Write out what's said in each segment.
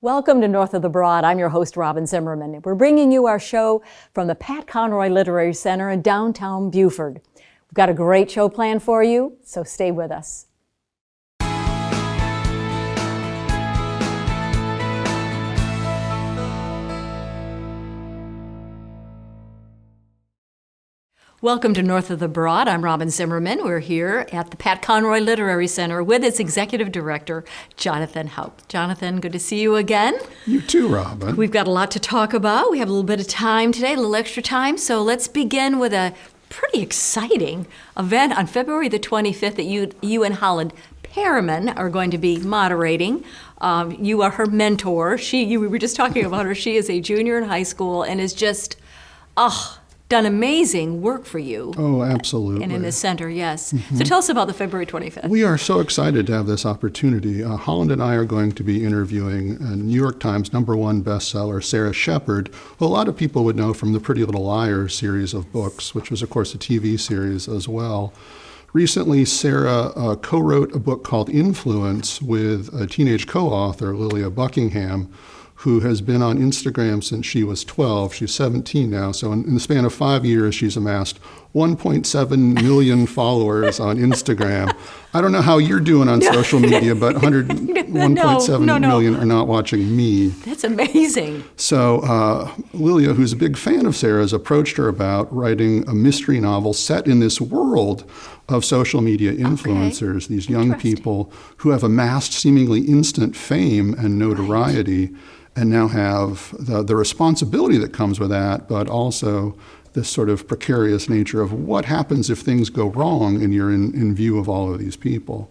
Welcome to North of the Broad. I'm your host, Robin Zimmerman. We're bringing you our show from the Pat Conroy Literary Center in downtown Beaufort. We've got a great show planned for you, so stay with us. Welcome to North of the Broad. I'm Robin Zimmerman. We're here at the Pat Conroy Literary Center with its executive director, Jonathan Haupt. Jonathan, good to see you again. You too, Robin. We've got a lot to talk about. We have a little bit of time today, a little extra time. So let's begin with a pretty exciting event on February the 25th that you and Holland Perriman are going to be moderating. You are her mentor. We were just talking about her. She is a junior in high school and is just, done amazing work for you. Oh, absolutely. And in the center, yes. So tell us about the February 25th. We are so excited to have this opportunity. Holland and I are going to be interviewing New York Times #1 bestseller, Sara Shepard, who a lot of people would know from the Pretty Little Liars series of books, which was, of course, a TV series as well. Recently, Sara co-wrote a book called Influence with a teenage co-author, Lilia Buckingham, who has been on Instagram since she was 12. She's 17 now, so in the span of 5 years, she's amassed 1.7 million followers on Instagram. I don't know how you're doing on social media, but 1.7 million are not watching me. That's amazing. So Lilia, who's a big fan of Sara's, approached her about writing a mystery novel set in this world of social media influencers, these young people who have amassed seemingly instant fame and notoriety, and now have the responsibility that comes with that, but also this sort of precarious nature of what happens if things go wrong and you're in view of all of these people.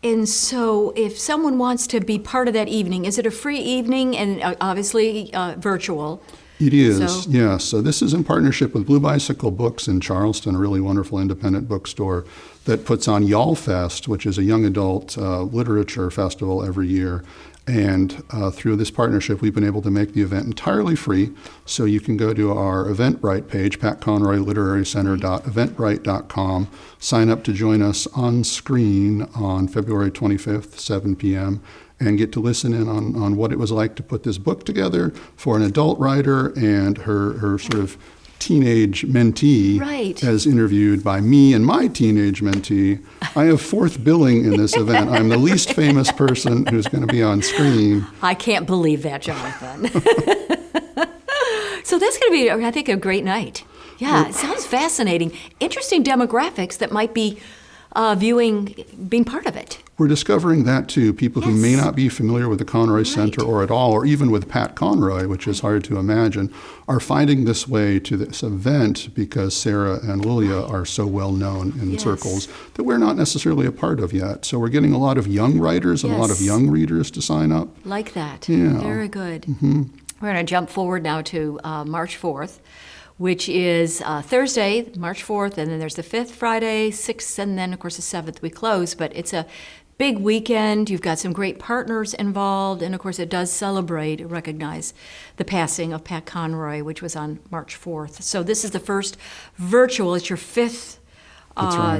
And so if someone wants to be part of that evening, is it a free evening and obviously virtual? It is, yes. So this is in partnership with Blue Bicycle Books in Charleston, a really wonderful independent bookstore that puts on Y'all Fest, which is a young adult literature festival every year. And through this partnership, we've been able to make the event entirely free. So you can go to our Eventbrite page, patconroyliterarycenter.eventbrite.com, sign up to join us on screen on February 25th, 7 p.m., and get to listen in on what it was like to put this book together for an adult writer and her sort of teenage mentee, as interviewed by me and my teenage mentee. I have fourth billing in this event. I'm the least famous person who's going to be on screen. I can't believe that, Jonathan. So that's going to be, I think, a great night. Yeah, it sounds fascinating. Interesting demographics that might be being part of it. We're discovering that too. People who may not be familiar with the Conroy Center or at all, or even with Pat Conroy, which is hard to imagine, are finding this way to this event because Sara and Lilia are so well known in circles that we're not necessarily a part of yet. So we're getting a lot of young writers and a lot of young readers to sign up. Like that. Yeah. Very good. We're going to jump forward now to March 4th. Which is Thursday, March 4th, and then there's the 5th, Friday, 6th, and then, of course, the 7th we close. But it's a big weekend. You've got some great partners involved, and, of course, it does recognize the passing of Pat Conroy, which was on March 4th. So this is the first virtual. It's your fifth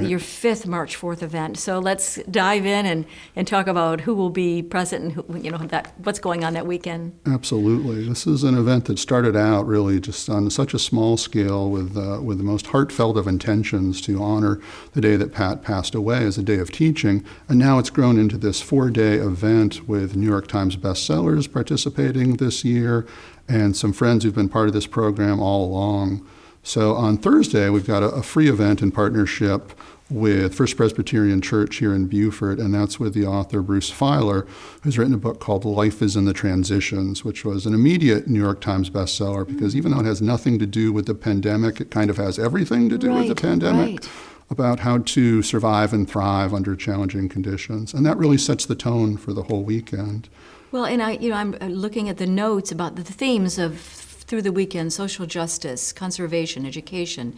your fifth March 4th event. So let's dive in and talk about who will be present and what's going on that weekend. Absolutely. This is an event that started out really just on such a small scale with the most heartfelt of intentions to honor the day that Pat passed away as a day of teaching. And now it's grown into this 4-day event with New York Times bestsellers participating this year and some friends who've been part of this program all along. So on Thursday, we've got a free event in partnership with First Presbyterian Church here in Beaufort, and that's with the author Bruce Feiler, who's written a book called Life is in the Transitions, which was an immediate New York Times bestseller because even though it has nothing to do with the pandemic, it kind of has everything to do with the pandemic, about how to survive and thrive under challenging conditions. And that really sets the tone for the whole weekend. Well, and I'm looking at the notes about the themes of through the weekend: social justice, conservation, education,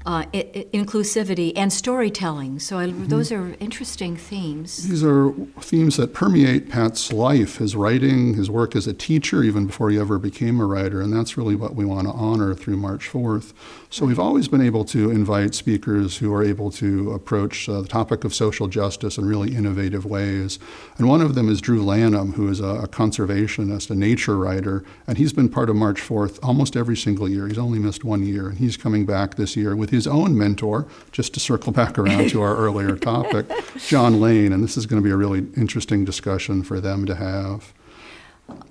inclusivity, and storytelling. So those are interesting themes. These are themes that permeate Pat's life, his writing, his work as a teacher, even before he ever became a writer, and that's really what we want to honor through March 4th. So we've always been able to invite speakers who are able to approach the topic of social justice in really innovative ways. And one of them is Drew Lanham, who is a conservationist, a nature writer, and he's been part of March 4th almost every single year. He's only missed one year, and he's coming back this year with his own mentor, just to circle back around to our earlier topic, John Lane, and this is going to be a really interesting discussion for them to have.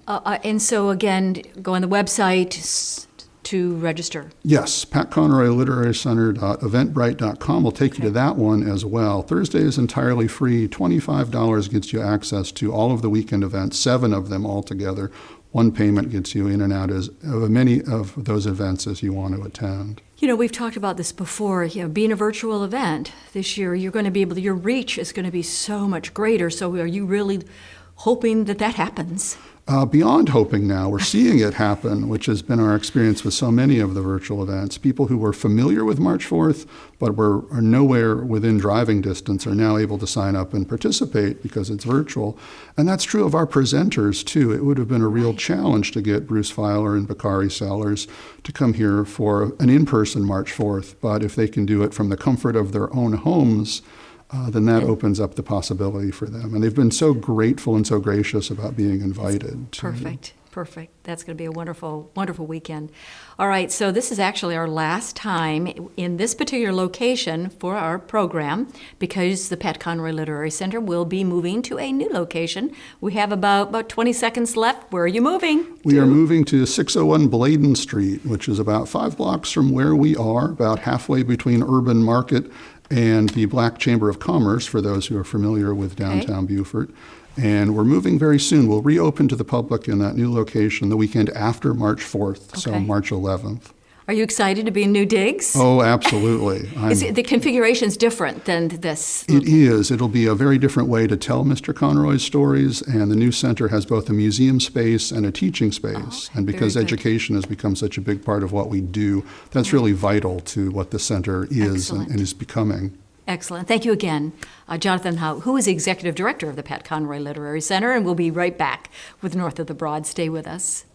And so again, go on the website to register. Yes, Pat Conroy Literary Center.eventbrite.com will take you to that one as well. Thursday is entirely free. $25 gets you access to all of the weekend events, 7 of them altogether. One payment gets you in and out of many of those events as you want to attend. You know, we've talked about this before, being a virtual event this year, you're going to be able to, your reach is going to be so much greater. So are you really hoping that happens? Beyond hoping now, we're seeing it happen, which has been our experience with so many of the virtual events. People who were familiar with March 4th, but are nowhere within driving distance, are now able to sign up and participate because it's virtual. And that's true of our presenters, too. It would have been a real challenge to get Bruce Feiler and Bakari Sellers to come here for an in-person March 4th. But if they can do it from the comfort of their own homes, then that opens up the possibility for them. And they've been so grateful and so gracious about being invited. Perfect. That's going to be a wonderful, wonderful weekend. All right, so this is actually our last time in this particular location for our program because the Pat Conroy Literary Center will be moving to a new location. We have about 20 seconds left. Where are you moving? We are moving to 601 Bladen Street, which is about 5 blocks from where we are, about halfway between Urban Market and the Black Chamber of Commerce, for those who are familiar with downtown Beaufort. And we're moving very soon. We'll reopen to the public in that new location the weekend after March 4th, so March 11th. Are you excited to be in new digs? Oh, absolutely. The configuration's different than this? It is. It'll be a very different way to tell Mr. Conroy's stories, and the new center has both a museum space and a teaching space. And because education has become such a big part of what we do, that's really vital to what the center is and is becoming. Excellent. Thank you again. Jonathan Haupt, who is the Executive Director of the Pat Conroy Literary Center, and we'll be right back with North of the Broad. Stay with us.